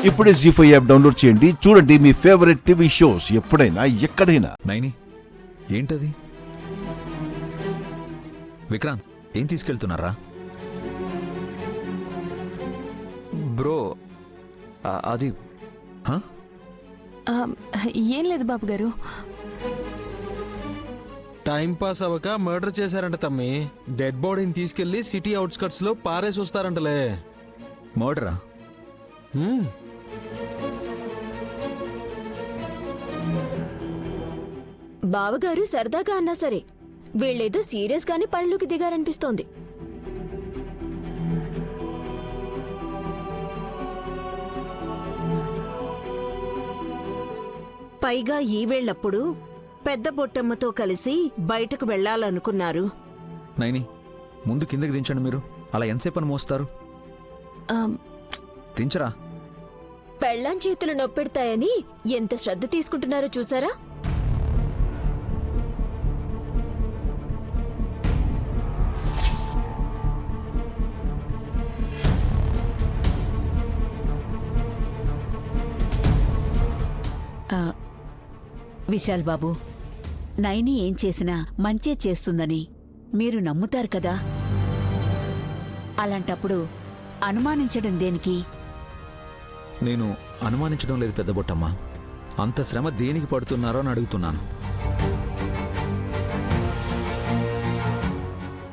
ఇప్పుడే జీ5 app download చేయండి. చూడండి మీ ఫేవరెట్ టీవీ షోస్ ఎప్పుడైనా ఎక్కడైనా. నైని ఏంటది? విక్రాంత్ ఏం తీసుకెళ్తున్నారా? బ్రో అది ఏం లేదు బాబు గారు. టైం పాస్ అవ్వక మర్డర్ చేశారంట తమ్మి. డెడ్ బాడీని తీసుకెళ్లి సిటీ అవుట్స్కట్స్ లో పారేసి వస్తారంటలే. మర్డరా? బావగారు సరదాగా అన్నా సరే వీళ్ళేదో సీరియస్ గానే పనిలోకి దిగారనిపిస్తోంది. పైగా ఈవేళ్లప్పుడు పెద్ద బొట్టమ్మతో కలిసి బయటకు వెళ్లాలనుకున్నారు. నైని ముందు కిందకి దించండి. మీరు అలా ఎంతసేపు అని మోస్తారు? దించరా. పెళ్ళాం చేతులు నొప్పెడతాయని ఎంత శ్రద్ధ తీసుకుంటున్నారో చూసారా? విశాల్ బాబు, నైని ఏం చేసినా మంచే చేస్తుందని మీరు నమ్ముతారు కదా. అలాంటప్పుడు అనుమానించడం దేనికి? నేను అనుమానించడం లేదు పెద్ద బొట్టమ్మ. అంత శ్రమ దేనికి పడుతున్నారో అని అడుగుతున్నాను.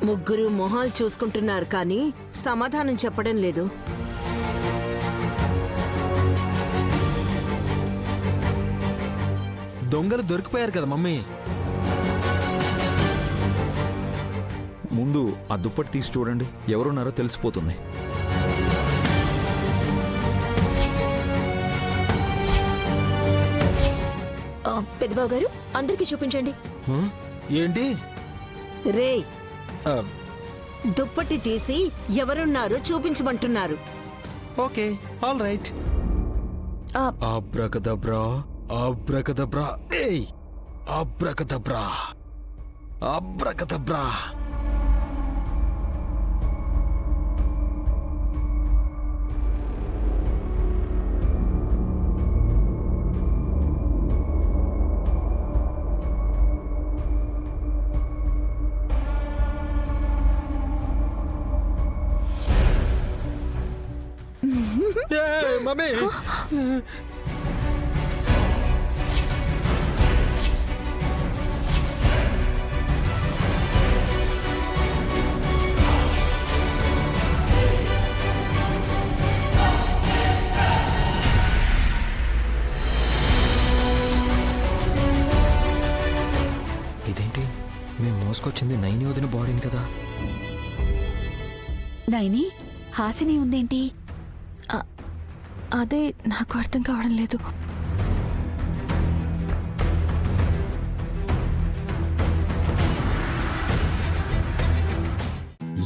ముగ్గురు మొహాలు చూసుకుంటున్నారు కానీ సమాధానం చెప్పడం లేదు. దొంగలు దొరికిపోయారు కదా మమ్మీ. ముందు ఆ దుప్పటి తీసి చూడండి, ఎవరున్నారో తెలిసిపోతుంది. పెద్దబాబు గారు అందరికీ చూపించండి. ఏంటి? రే, దుప్పటి తీసి ఎవరున్నారో చూపించమంటున్నారు. Okay, all right. Abracadabra abracadabra. ఏయ్, అబ్రకదబ్రా అబ్రకదబ్రా. మమ్మీ, ఇదేంటి? మేము మోసుకొచ్చింది నైని వదిన బాడీని కదా. నైని, హాసిని ఉందేంటి? అదే నాకు అర్థం కావడం లేదు.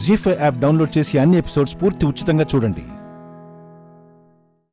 జీ5 యాప్ డౌన్లోడ్ చేసి అన్ని ఎపిసోడ్స్ పూర్తి ఉచితంగా చూడండి.